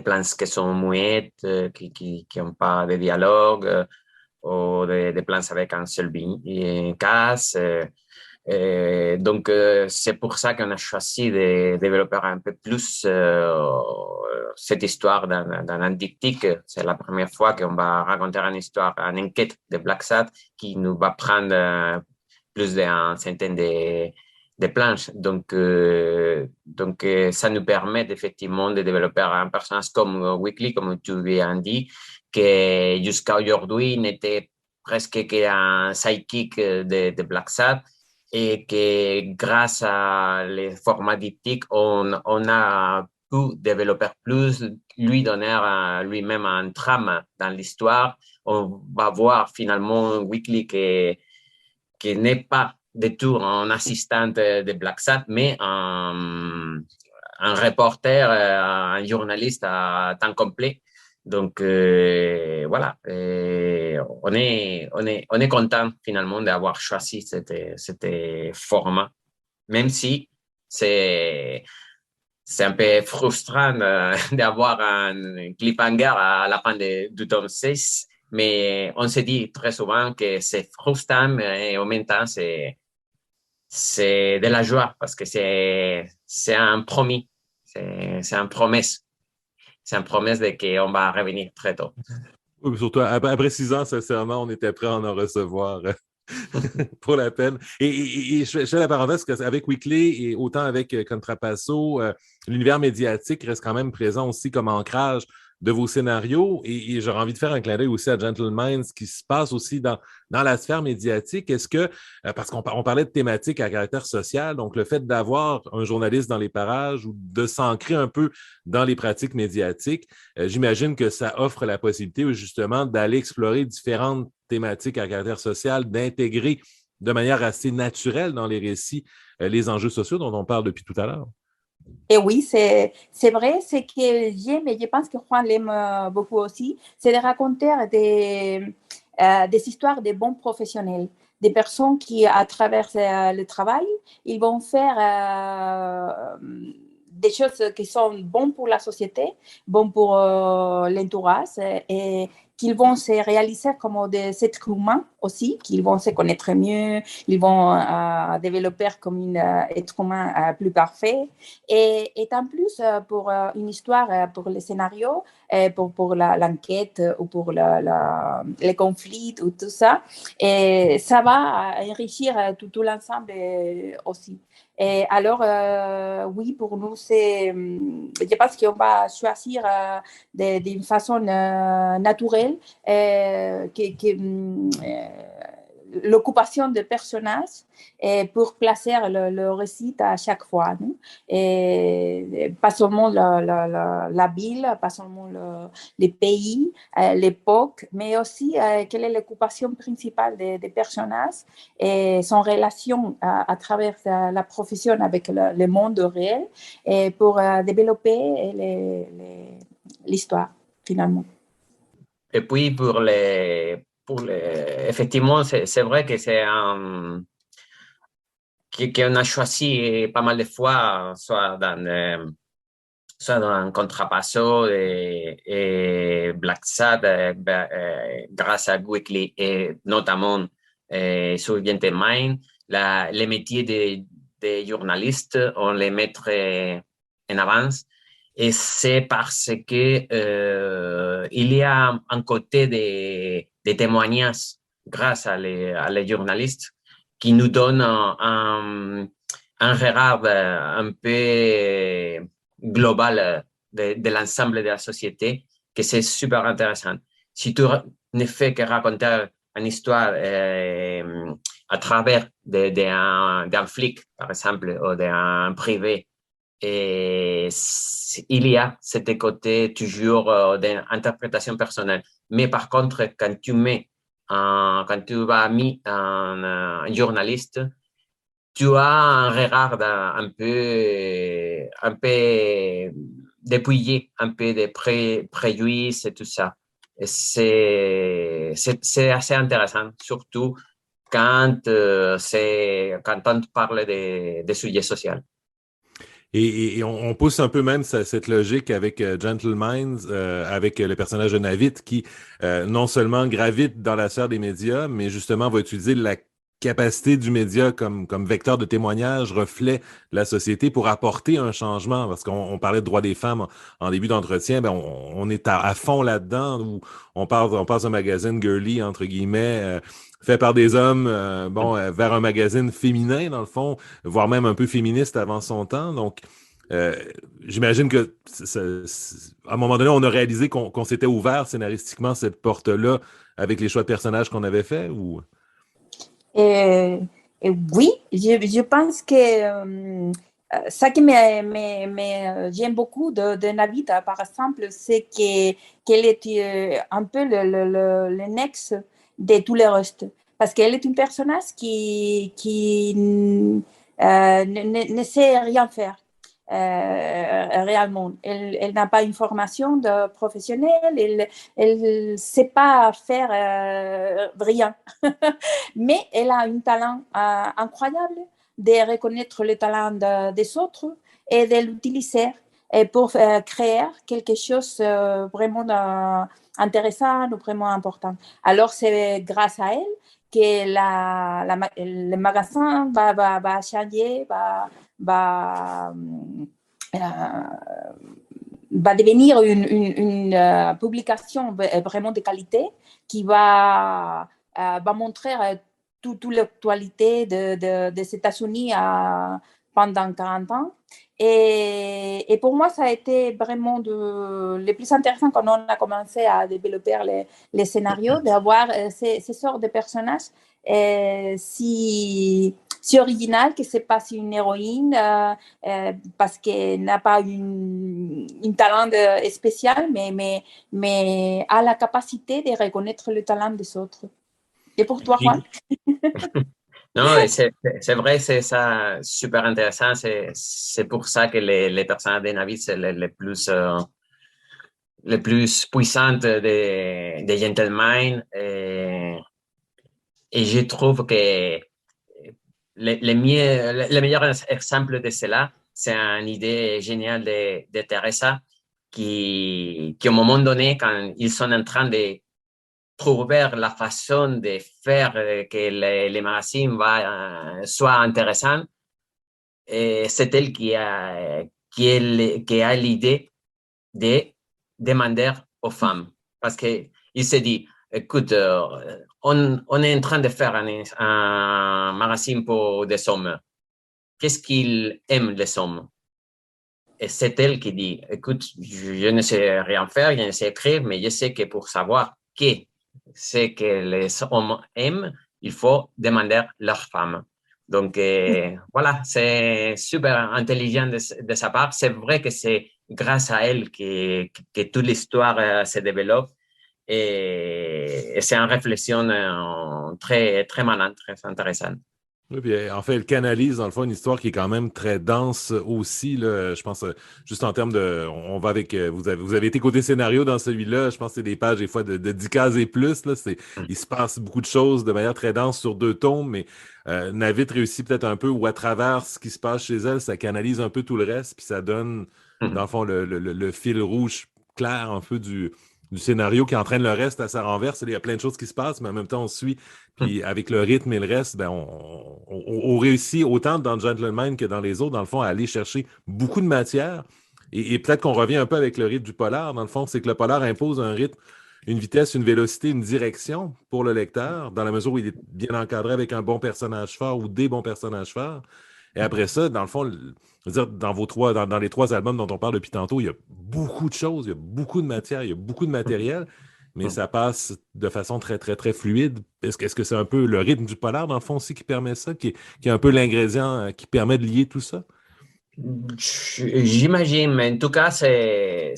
S3: planches qui sont muettes, qui n'ont pas de dialogue, ou des planches avec un seul casse. Donc, c'est pour ça qu'on a choisi de développer un peu plus cette histoire dans un diptyque. C'est la première fois qu'on va raconter une histoire, une enquête de Black Sat qui nous va prendre plus d'une centaine de planches. Donc, ça nous permet effectivement de développer un personnage comme Weekly, comme tu viens dit, qui jusqu'à aujourd'hui n'était presque qu'un sidekick de Black Sat, et que grâce à les formats diptyques, on a pu développer plus, lui donner lui-même un trame dans l'histoire. On va voir finalement Weekly qui n'est pas du tout un assistant de Black Sat, mais un reporter, un journaliste à temps complet. Donc, voilà, on est content finalement d'avoir choisi cet format, même si c'est un peu frustrant d'avoir un cliffhanger à la fin du tome 6, mais on se dit très souvent que c'est frustrant et en même temps, c'est de la joie parce que c'est un promis, c'est une promesse. C'est une promesse de qu'on va revenir très tôt.
S1: Oui, surtout après 6 ans, sincèrement, on était prêt à en recevoir pour la peine. Et je fais la parenthèse qu'avec Weekly et autant avec Contrapasso, l'univers médiatique reste quand même présent aussi comme ancrage de vos scénarios. Et j'aurais envie de faire un clin d'œil aussi à Gentle Minds, ce qui se passe aussi dans la sphère médiatique. Est-ce que, parce qu'on parlait de thématiques à caractère social, donc le fait d'avoir un journaliste dans les parages ou de s'ancrer un peu dans les pratiques médiatiques, j'imagine que ça offre la possibilité justement d'aller explorer différentes thématiques à caractère social, d'intégrer de manière assez naturelle dans les récits les enjeux sociaux dont on parle depuis tout à l'heure.
S2: Et oui, c'est vrai, c'est que j'aime, et je pense que Juan l'aime beaucoup aussi, c'est de raconter des histoires de bons professionnels, des personnes qui, à travers le travail, ils vont faire des choses qui sont bonnes pour la société, bonnes pour l'entourage, et qu'ils vont se réaliser comme des êtres humains aussi, qu'ils vont se connaître mieux, ils vont développer comme un être humain plus parfait. Et en plus, pour une histoire, pour le scénario, pour l'enquête ou pour les conflits ou tout ça, et ça va enrichir tout l'ensemble aussi. Et alors, oui, pour nous, je pense qu'on va choisir d'une façon naturelle l'occupation de personnages pour placer le récit à chaque fois. Non? Et pas seulement la ville, pas seulement les pays, l'époque, mais aussi quelle est l'occupation principale des personnages et son relation à travers la profession avec le monde réel et pour développer l'histoire finalement.
S3: Et puis, effectivement, c'est vrai que c'est qu'on a choisi pas mal de fois, soit dans Contrapasso et Black Sat, grâce à Weekly et notamment sur Gentle Mind, les métiers de journalistes, on les mettrait en avance. Et c'est parce que il y a un côté des témoignages grâce à les journalistes qui nous donnent un regard un peu global de l'ensemble de la société, que c'est super intéressant. Si tu ne fais que raconter une histoire à travers d'un flic, par exemple, ou d'un privé. Et il y a ce côté toujours d'interprétation personnelle. Mais par contre, quand tu vas mis un journaliste, tu as un regard un peu dépouillé, un peu de préjudice et tout ça. Et c'est assez intéressant, surtout quand on parle des sujets sociaux.
S1: Et on pousse un peu même cette logique avec Gentleman, avec le personnage de Navit qui non seulement gravite dans la sphère des médias, mais justement va utiliser la capacité du média comme vecteur de témoignage, reflet de la société pour apporter un changement. Parce qu'on parlait de droits des femmes en début d'entretien, ben on est à fond là-dedans, où on passe un magazine girly, entre guillemets, fait par des hommes, vers un magazine féminin, dans le fond, voire même un peu féministe avant son temps. Donc, j'imagine que à un moment donné, on a réalisé qu'on s'était ouvert scénaristiquement cette porte-là avec les choix de personnages qu'on avait faits, ou...
S2: Et oui, je pense que ça que j'aime beaucoup de Navita, par exemple, c'est qu'elle est un peu le next de tous les restes. Parce qu'elle est une personnage qui ne sait rien faire. Réellement. Elle n'a pas une formation de professionnelle, elle ne sait pas faire rien. Mais elle a un talent incroyable de reconnaître le talent des autres et de l'utiliser pour créer quelque chose vraiment intéressant ou vraiment important. Alors, c'est grâce à elle que le magasin va changer, va devenir une publication vraiment de qualité qui va montrer toute l'actualité des États-Unis pendant 40 ans. Et pour moi, ça a été vraiment le plus intéressant quand on a commencé à développer les scénarios, d'avoir ces sortes de personnages si original que c'est pas une héroïne parce qu'elle n'a pas un talent spécial, mais a la capacité de reconnaître le talent des autres. Et pour toi, Juan?
S3: Non, c'est vrai, c'est ça, super intéressant. C'est pour ça que les personnages de Navi, c'est les plus puissantes des Gentlemen. Et je trouve que le meilleur exemple de cela, c'est une idée géniale de Teresa qui, au moment donné, quand ils sont en train de trouver la façon de faire que les magazines soient intéressants, c'est elle qui a l'idée de demander aux femmes. Parce qu'il se dit, écoute, on est en train de faire un magazine pour des hommes. Qu'est-ce qu'ils aiment, les hommes? Et c'est elle qui dit, écoute, je ne sais rien faire, je ne sais écrire, mais je sais que pour savoir ce que les hommes aiment, il faut demander leurs femmes. Donc, voilà, c'est super intelligent de sa part. C'est vrai que c'est grâce à elle que toute l'histoire se développe. Et c'est une réflexion très, très malin, très intéressante.
S1: Oui, puis en fait, elle canalise, dans le fond, une histoire qui est quand même très dense aussi, là, je pense, juste en termes de... On va avec... Vous avez été côté scénario dans celui-là, je pense que c'est des pages, des fois, de 10 cases et plus, là, il se passe beaucoup de choses de manière très dense sur 2 tomes, mais Navit réussit peut-être un peu, ou à travers ce qui se passe chez elle, ça canalise un peu tout le reste, puis ça donne, dans le fond, le fil rouge clair, un peu, du scénario qui entraîne le reste à sa renverse. Il y a plein de choses qui se passent, mais en même temps, on suit. Puis avec le rythme et le reste, ben, on réussit autant dans Gentleman que dans les autres, dans le fond, à aller chercher beaucoup de matière. Et peut-être qu'on revient un peu avec le rythme du polar. Dans le fond, c'est que le polar impose un rythme, une vitesse, une vélocité, une direction pour le lecteur, dans la mesure où il est bien encadré avec un bon personnage fort ou des bons personnages forts. Et après ça, dans le fond, je veux dire, dans les 3 albums dont on parle depuis tantôt, il y a beaucoup de choses, il y a beaucoup de matière, il y a beaucoup de matériel. mais ça passe de façon très, très, très fluide. Est-ce que c'est un peu le rythme du polar, dans le fond, aussi, qui permet ça, qui est un peu l'ingrédient qui permet de lier tout ça?
S3: J'imagine, mais en tout cas, c'est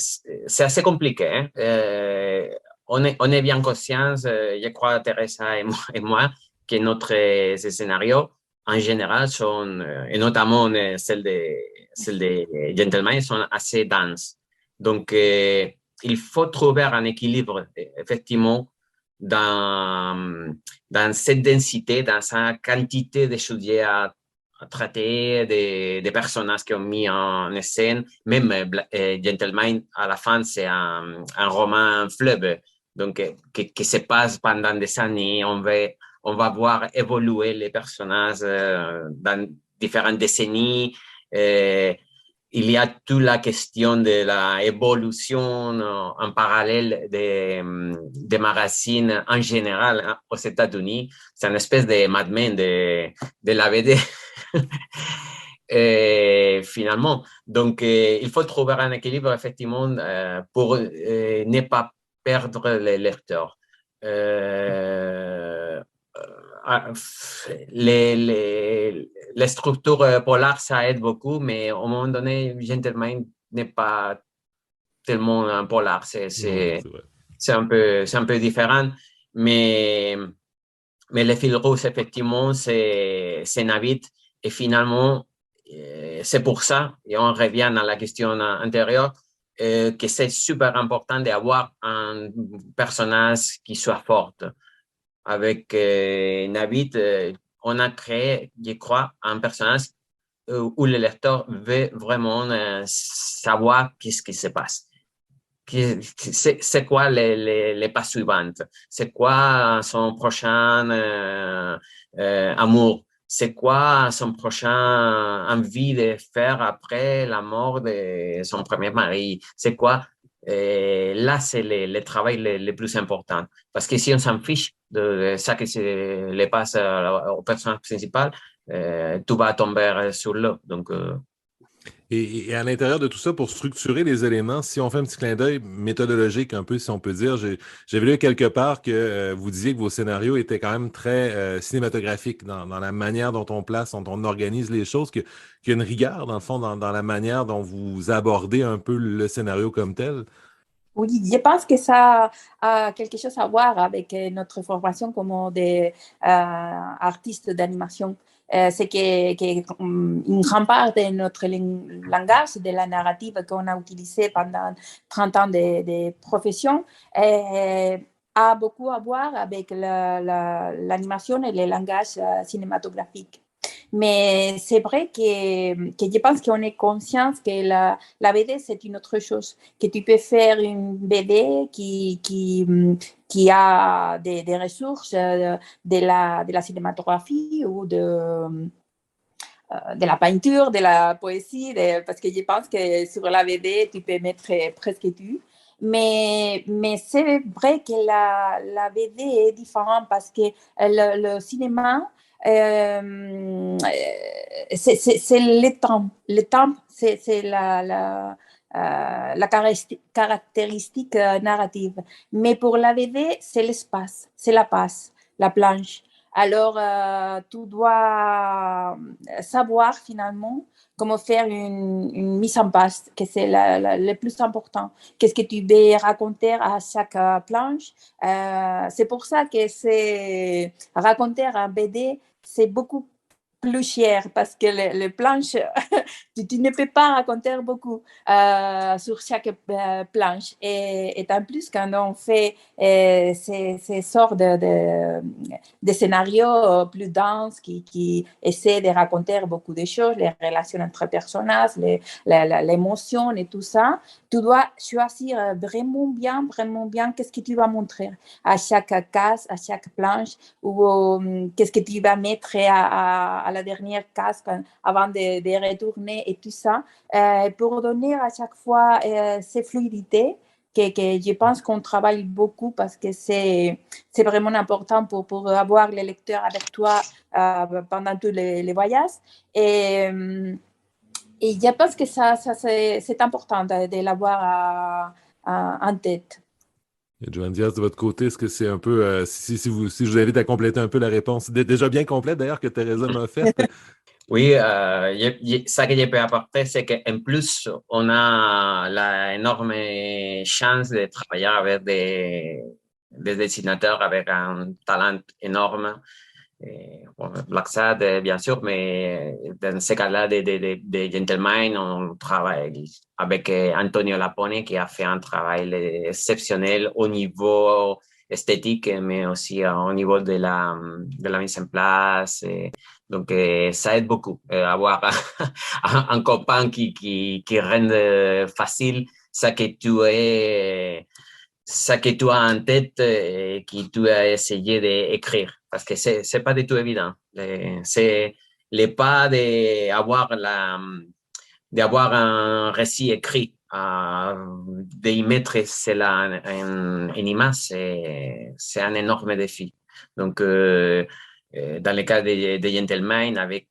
S3: assez compliqué, hein. On est bien conscients, je crois, Teresa et moi, que notre scénario, en général, sont, et notamment celle des Gentlemen, sont assez denses. Donc, il faut trouver un équilibre, effectivement, dans cette densité, dans sa quantité de sujets à traiter, des personnages qui ont mis en scène. Même Gentleman, à la fin, c'est un roman fleuve, donc qui se passe pendant des années. On va voir évoluer les personnages dans différentes décennies. Il y a toute la question de l'évolution en parallèle des magazines en général, hein, aux États-Unis. C'est une espèce de Mad Men de la BD. Finalement. Donc, il faut trouver un équilibre, effectivement, pour ne pas perdre les lecteurs. Les structures polaires, ça aide beaucoup, mais à un moment donné, Gentleman n'est pas tellement un polar. C'est un peu différent, mais le fil rouge, effectivement, c'est Navit. Et finalement, c'est pour ça, et on revient à la question antérieure, que c'est super important d'avoir un personnage qui soit fort. Avec Navit, on a créé, je crois, un personnage où le lecteur veut vraiment savoir qu'est-ce qui se passe. C'est quoi les pas suivantes? C'est quoi son prochain amour? C'est quoi son prochain envie de faire après la mort de son premier mari? C'est quoi? Là, c'est le travail le plus important. Parce que si on s'en fiche de ça qui se passe au personnage principal, tout va tomber sur l'eau. Donc,
S1: Et à l'intérieur de tout ça, pour structurer les éléments, si on fait un petit clin d'œil méthodologique un peu, si on peut dire, j'avais lu quelque part que vous disiez que vos scénarios étaient quand même très cinématographiques dans la manière dont on place, dont on organise les choses, qu'il y a une rigueur, dans le fond, dans la manière dont vous abordez un peu le scénario comme tel.
S2: Oui, je pense que ça a quelque chose à voir avec notre formation comme des artistes d'animation. C'est une grande part de notre langage, de la narrative qu'on a utilisé pendant 30 ans de profession, a beaucoup à voir avec l'animation et le langage cinématographique. Mais c'est vrai que je pense qu'on est conscient que la BD, c'est une autre chose. Que tu peux faire une BD qui a des ressources de la cinématographie ou de la peinture, de la poésie, parce que je pense que sur la BD, tu peux mettre presque tout. Mais c'est vrai que la BD est différente parce que le cinéma, c'est le temps. Le temps, c'est la caractéristique narrative. Mais pour la BD, c'est l'espace, c'est la passe, la planche. Alors, tu dois savoir finalement comment faire une mise en place, que c'est le plus important. Qu'est-ce que tu veux raconter à chaque planche? C'est pour ça que c'est raconter un BD, c'est beaucoup plus cher parce que les planches, tu ne peux pas raconter beaucoup sur chaque planche. Et en plus, quand on fait ces sortes de scénarios plus denses qui essaient de raconter beaucoup de choses, les relations entre personnages, l'émotion et tout ça, tu dois choisir vraiment bien qu'est-ce que tu vas montrer à chaque case, à chaque planche, ou qu'est-ce que tu vas mettre à la dernière case avant de retourner et tout ça, pour donner à chaque fois ces fluidités que je pense qu'on travaille beaucoup parce que c'est vraiment important pour avoir les lecteurs avec toi pendant tous les voyages. Et je pense que ça c'est important de l'avoir en tête.
S1: Et Joan Diaz, de votre côté, est-ce que c'est un peu, si je vous invite à compléter un peu la réponse, déjà bien complète d'ailleurs que Teresa m'a faite?
S3: Oui, ça que je peux apporter, c'est qu'en plus, on a la énorme chance de travailler avec des dessinateurs avec un talent énorme. Bon, Black Sad, bien sûr, mais dans ce cas-là, des Gentlemen, on travaille avec Antonio Lapone, qui a fait un travail exceptionnel au niveau esthétique, mais aussi au niveau de la mise en place. Donc, ça aide beaucoup avoir un copain qui rend facile ça que tu as en tête et que tu as essayé d'écrire, parce que c'est pas du tout évident. C'est le pas d'avoir un récit écrit, d'y mettre cela en image, c'est un énorme défi. Donc, dans le cas de Gentleman, avec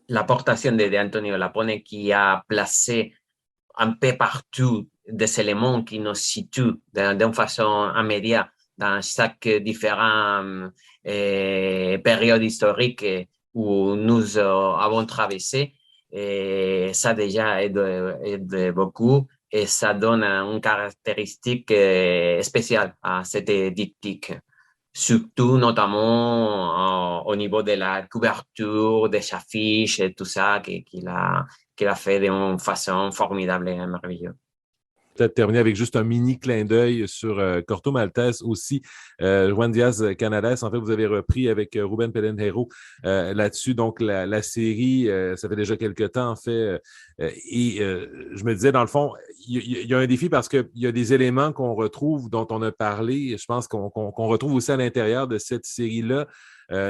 S3: l'apportation d'Antonio Lapone qui a placé un peu partout des éléments qui nous situent d'une façon immédiate dans chaque différente période historique où nous avons traversé. Et ça déjà aide beaucoup et ça donne une caractéristique spéciale à cette diptyque. Surtout, notamment au niveau de la couverture, des affiches et tout ça qu'il a fait d'une façon formidable et merveilleuse.
S1: Peut-être terminer avec juste un mini clin d'œil sur Corto Maltese aussi. Juan Diaz Canales, en fait, vous avez repris avec Ruben Pelenhero là-dessus. Donc, la série, ça fait déjà quelques temps, en fait. Je me disais, dans le fond, il y a un défi parce qu'il y a des éléments qu'on retrouve, dont on a parlé, je pense qu'on retrouve aussi à l'intérieur de cette série-là,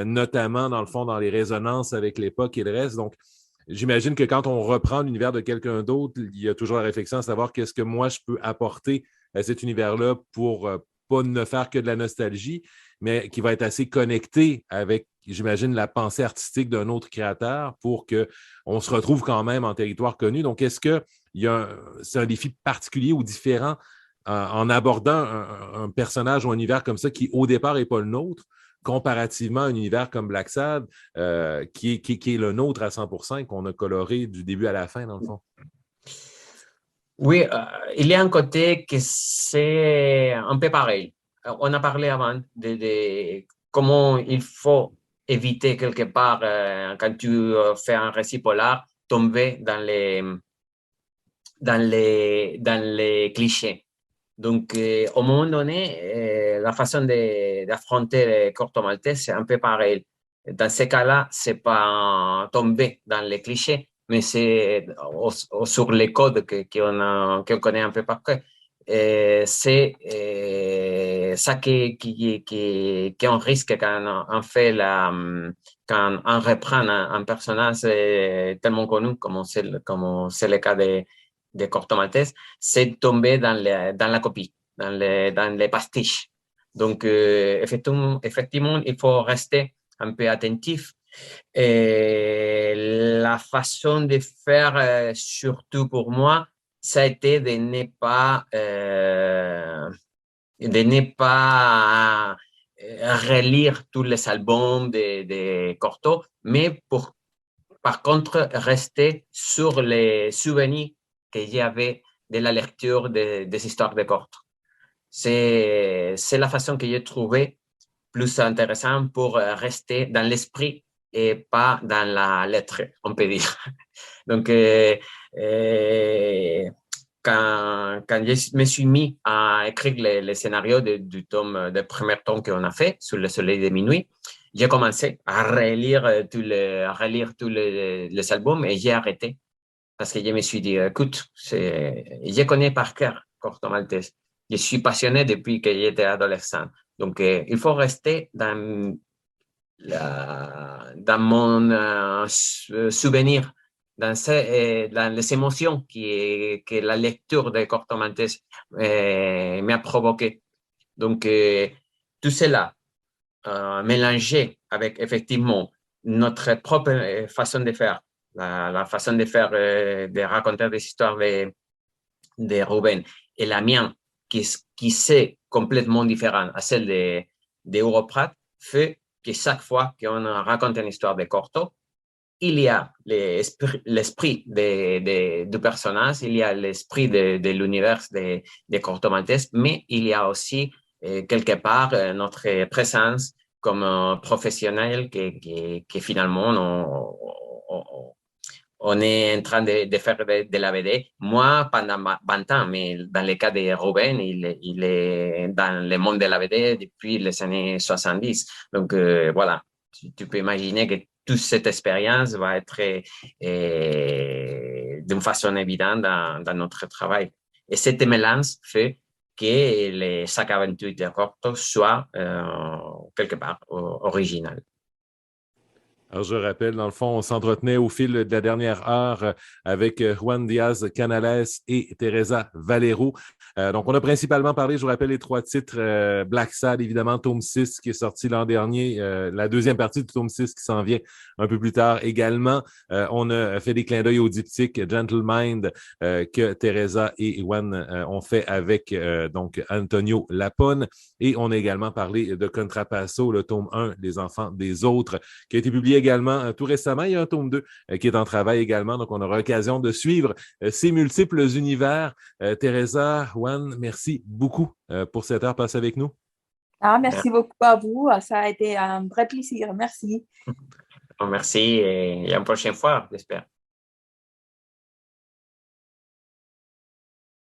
S1: notamment, dans le fond, dans les résonances avec l'époque et le reste. Donc, j'imagine que quand on reprend l'univers de quelqu'un d'autre, il y a toujours la réflexion à savoir qu'est-ce que moi je peux apporter à cet univers-là pour pas ne faire que de la nostalgie, mais qui va être assez connecté avec, j'imagine, la pensée artistique d'un autre créateur pour qu'on se retrouve quand même en territoire connu. Donc, est-ce que c'est un défi particulier ou différent en abordant un personnage ou un univers comme ça qui, au départ, n'est pas le nôtre, comparativement à un univers comme Black Sad, qui est le nôtre à 100%, et qu'on a coloré du début à la fin, dans le fond?
S3: Oui, il y a un côté que c'est un peu pareil. On a parlé avant de comment il faut éviter quelque part, quand tu fais un récit polar, tomber dans les clichés. Donc, au moment donné, la façon d'affronter les Corto Maltese, c'est un peu pareil. Dans ces cas-là, c'est pas tomber dans les clichés, mais c'est sur les codes qu'on connaît un peu par cœur. C'est ça qu'on risque quand on fait quand on reprend un personnage tellement connu comme c'est le cas de Corto Maltese, c'est tomber dans la copie, dans les pastiches. Donc, effectivement, il faut rester un peu attentif. Et la façon de faire, surtout pour moi, ça a été de ne pas relire tous les albums de Corto, mais par contre, rester sur les souvenirs qu'il y avait de la lecture des histoires de Corto. C'est la façon que j'ai trouvé plus intéressante pour rester dans l'esprit et pas dans la lettre, on peut dire. Donc, quand je me suis mis à écrire les scénarios du premier tome qu'on a fait, Sous le soleil de minuit, j'ai commencé à relire tous les albums et j'ai arrêté parce que je me suis dit, écoute, je connais par cœur Corto Maltese. Je suis passionné depuis que j'étais adolescent. Donc, il faut rester dans mon souvenir, dans les émotions que la lecture de Corto Maltese m'a provoqué. Donc, tout cela mélangé avec effectivement notre propre façon de faire, la façon de faire, de raconter des histoires de Ruben et la mienne, qui c'est complètement différent à celle d'Europrat, fait que chaque fois qu'on raconte une histoire de Corto, il y a l'esprit du personnage, il y a l'esprit de l'univers de Corto Maltese, mais il y a aussi quelque part notre présence comme professionnel que finalement on est en train de faire de la BD. Moi, pendant 20 ans, mais dans le cas de Ruben, il est dans le monde de la BD depuis les années 70. Donc, voilà, tu peux imaginer que toute cette expérience va être d'une façon évidente dans notre travail. Et cette mélange fait que les sacs aventures de Corto soient quelque part original.
S1: Alors, je rappelle, dans le fond, on s'entretenait au fil de la dernière heure avec Juan Diaz Canales et Teresa Valero. Donc, on a principalement parlé, je vous rappelle, les 3 titres. Black Sad, évidemment, tome 6 qui est sorti l'an dernier. La deuxième partie du tome 6 qui s'en vient un peu plus tard également. On a fait des clins d'œil au diptyque Gentle Mind que Teresa et Juan ont fait avec donc Antonio Lapone. Et on a également parlé de Contrapasso, le tome 1, Les enfants des autres, qui a été publié également tout récemment. Il y a un tome 2 qui est en travail également. Donc, on aura l'occasion de suivre ces multiples univers. Teresa, Juan, merci beaucoup pour cette heure passée avec nous.
S2: Merci beaucoup à vous. Ça a été un vrai plaisir. Merci.
S3: Merci et à une prochaine fois, j'espère.